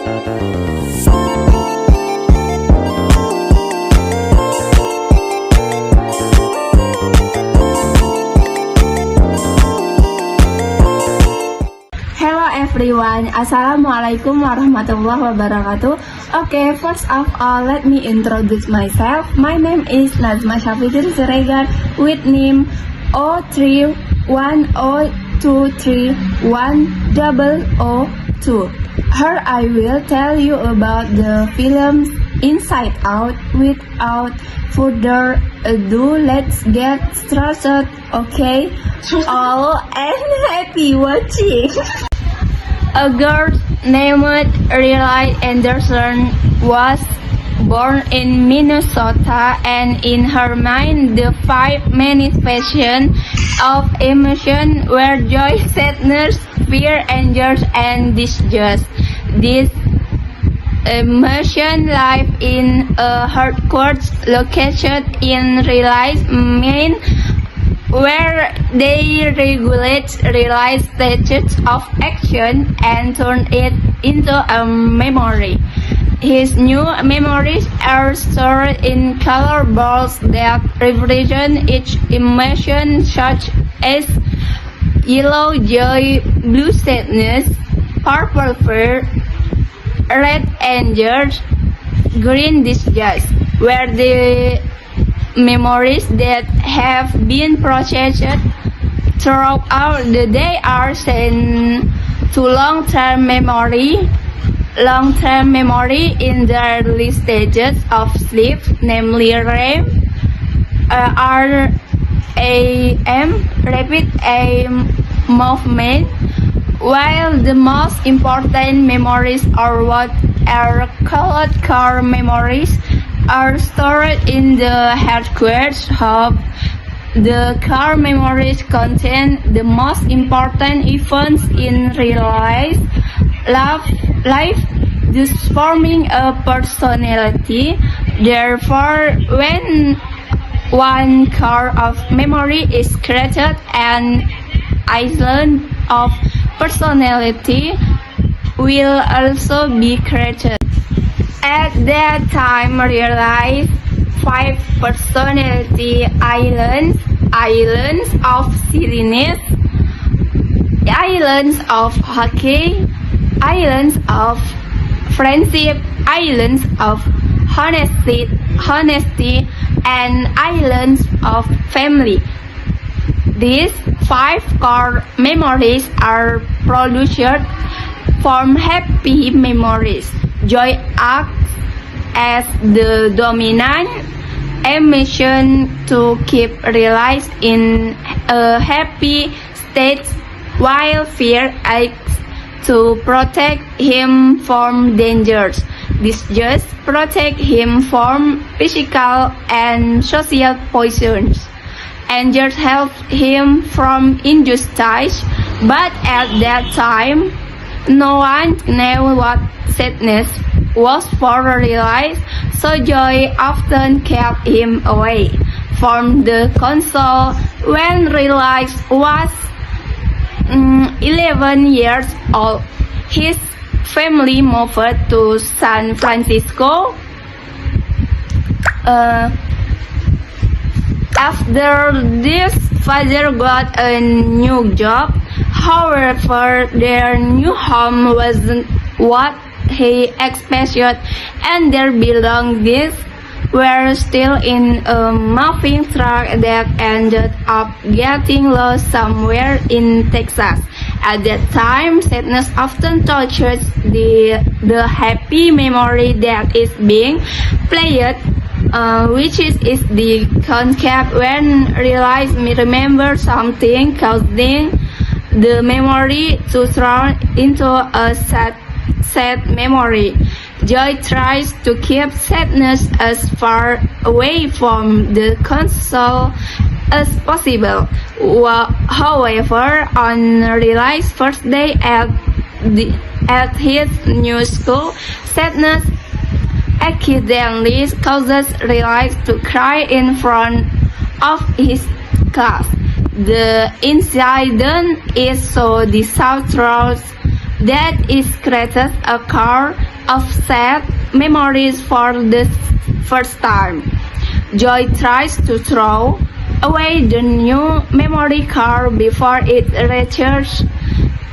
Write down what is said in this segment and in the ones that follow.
Hello everyone, Assalamualaikum warahmatullahi wabarakatuh. Okay, first of all, let me introduce myself. My name is Nazma Syafidin Siregar with name 03102310002. Here I will tell you about the film Inside Out. Without further ado, let's get started, okay? All and happy watching! A girl named Riley Anderson was born in Minnesota, and in her mind the five manifestations of emotion were joy, sadness, fear, anger, and disgust. This emotion live in a headquarters location in Riley's mind, where they regulate Riley's stages of action and turn it into a memory. His new memories are stored in color balls that represent each emotion, such as yellow joy, blue sadness, purple fear, red anger, green disgust, where the memories that have been processed throughout the day are sent to long-term memory. Long-term memory in the early stages of sleep, namely REM, rapid eye movement, while the most important memories, or what are called core memories, are stored in the headquarters hub. The core memories contain the most important events in Riley's life, thus forming a personality. Therefore, when one core of memory is created, an island of personality will also be created. At that time, Riley's five personality islands of silliness, islands of hockey, islands of friendship, islands of honesty, and islands of family. These five core memories are produced from happy memories. Joy acts as the dominant emotion to keep Riley in a happy state, while fear acts to protect him from dangers. Disgust protect him from physical and social poisons. Anger helps him from injustice, but at that time, no one knew what sadness was for Riley, so joy often kept him away from the console. When Riley was 11 years old, his family moved to San Francisco. After this, father got a new job. However, their new home wasn't what he expected, and their belongings were still in a moving truck that ended up getting lost somewhere in Texas. At that time, sadness often touches the happy memory that is being played, which is the concept when remember something, causing the memory to turn into a sad memory. Joy tries to keep sadness as far away from the console as possible. However, on Riley's first day at his new school, sadness accidentally causes Riley to cry in front of his class. The incident is so disastrous that it creates a core of sad memories for the first time. Joy tries to throw away the new memory card before it reaches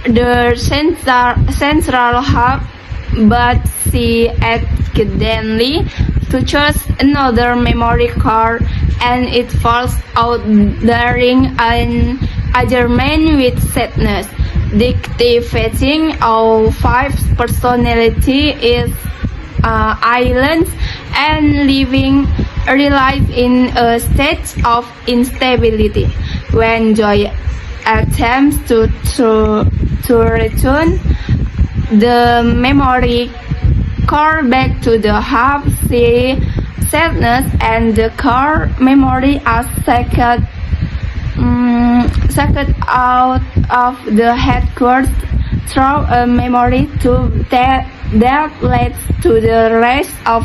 the central hub, but she accidentally touches another memory card and it falls out during an argument with sadness. Deactivating all 5 personality is islands and living relies in a state of instability. When Joy attempts to return the memory card back to the hub, she sadness and the core memory are sucked out of the headquarters through a memory tube that leads to the rest of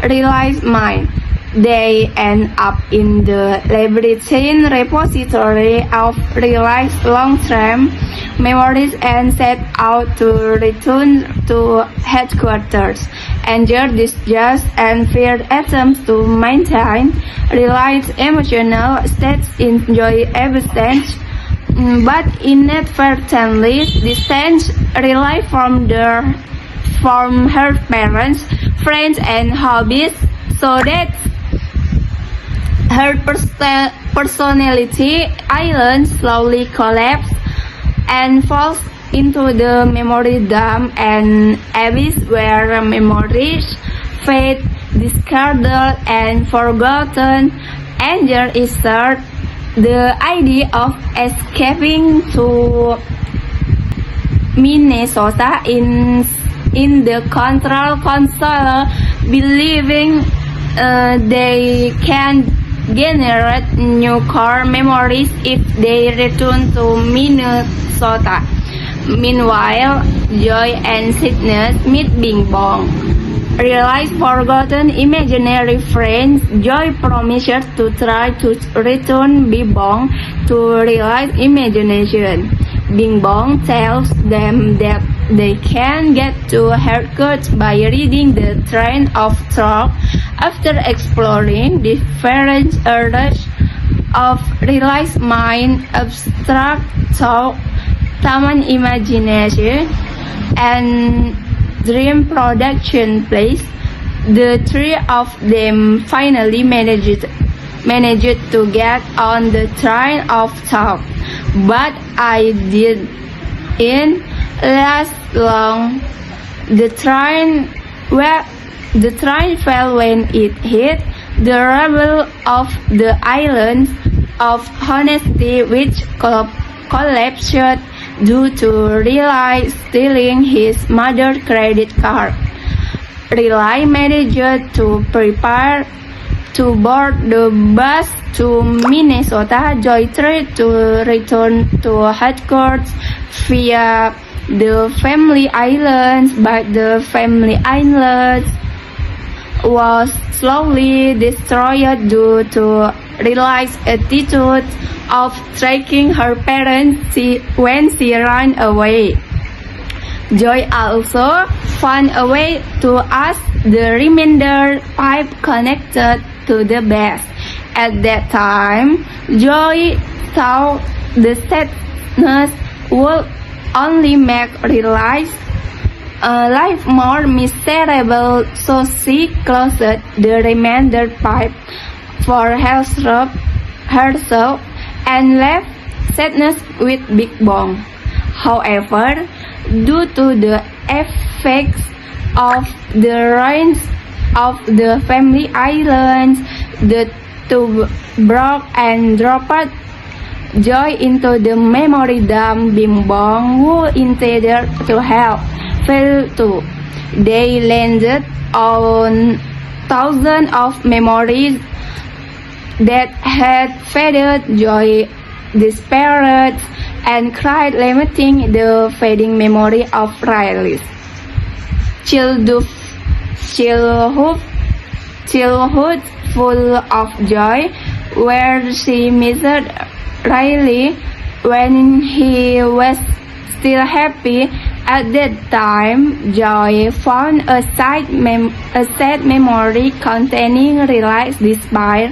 realized mind. They end up in the labyrinthine repository of realized long-term memories and set out to return to headquarters. Anger, distrust, and fear attempts to maintain realized emotional states in Joy absence, but inadvertently distance rely from her parents, friends, and hobbies, so that her personality island slowly collapses and falls into the memory dump and abyss where memories fade, discarded, and forgotten. Anger is third. The idea of escaping to Minnesota in the control console, believing they can generate new core memories if they return to Minnesota. Meanwhile, Joy and Sadness meet Bing Bong. Realize forgotten imaginary friends, Joy promises to try to return Bing Bong to realize imagination. Bing Bong tells them that they can get to headquarters by reading the train of thought. After exploring different areas of realized mind, abstract thought, Taman Imagination, and Dream Production Place, the three of them finally managed to get on the train of thought. But I didn't last long. The train fell when it hit the rubble of the island of honesty, which collapsed due to Relay stealing his mother's credit card. Relay managed to prepare to board the bus to Minnesota. Joy tried to return to headquarters via the Family Islands, but the Family Islands was slowly destroyed due to Relay's attitude of tracking her parents when she ran away. Joy also found a way to ask the remainder pipe connected to the base. At that time, Joy thought the sadness would only make Relay's life more miserable, so she closed the remainder pipe for herself and left Sadness with Bing Bong. However, due to the effects of the rains of the Family Islands, the tube broke and dropped Joy into the memory dump. Bing Bong, who intended to help, failed to. They landed on thousands of memories that had faded. Joy despaired and cried, lamenting the fading memory of Riley's childhood full of joy, where she missed Riley when he was still happy At that time, Joy found a sad memory containing Riley's despair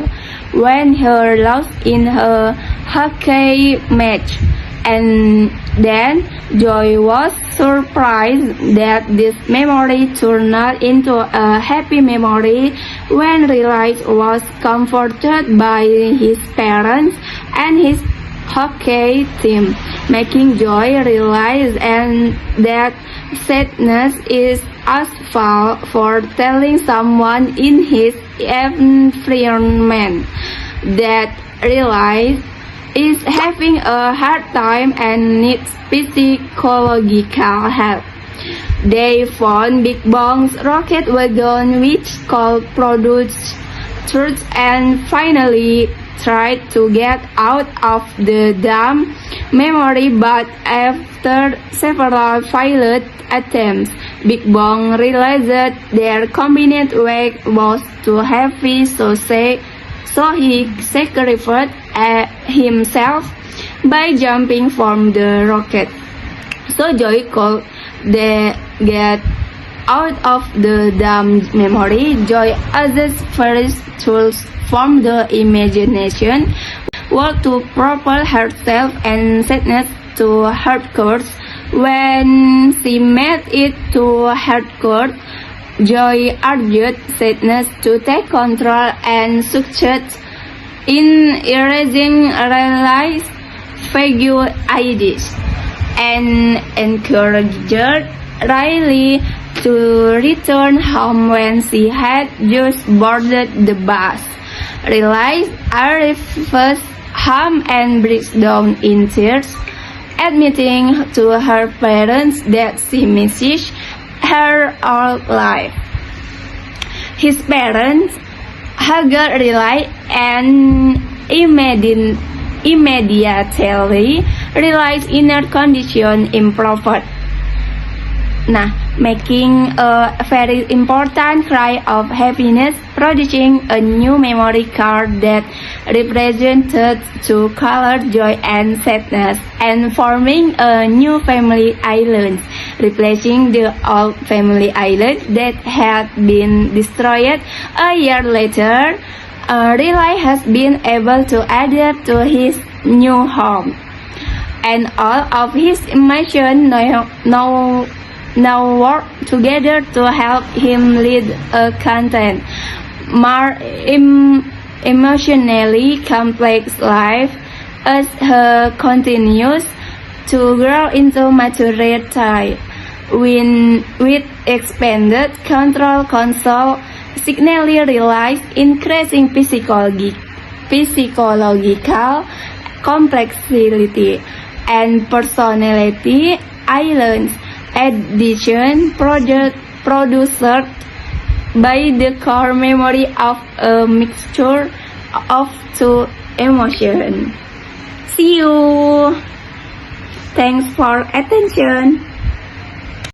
when her lost in a hockey match. And then Joy was surprised that this memory turned into a happy memory when Riley was comforted by his parents and his hockey team, making Joy realize and that sadness is as fault for telling someone in his environment that Riley is having a hard time and needs psychological help. They found Big Bong's rocket wagon which could produce truth and finally tried to get out of the dam memory, but after several failed attempts, Big Bong realized that their combined weight was too heavy, so he sacrificed himself by jumping from the rocket. So Joy could get out of the dam memory. Joy uses various tools from the imagination work to propel herself and sadness to headquarters. When she made it to headquarters, Joy urged sadness to take control and succeed in erasing Riley's vague ideas and encouraged Riley to return home when she had just boarded the bus. Riley arrives home and breaks down in tears, admitting to her parents that she misses her old life. His parents hugged Riley and immediately Riley's inner condition improved. Making a very important cry of happiness, producing a new memory card that represented two colors, joy and sadness, and forming a new family island, replacing the old family island that had been destroyed. A year later, Riley has been able to adapt to his new home, and all of his emotions now work together to help him lead a content, more emotionally complex life as he continues to grow into maturity. With expanded control console, signally realize increasing physiological complexity and personality islands. Edition produced by the core memory of a mixture of two emotions. See you. Thanks for attention.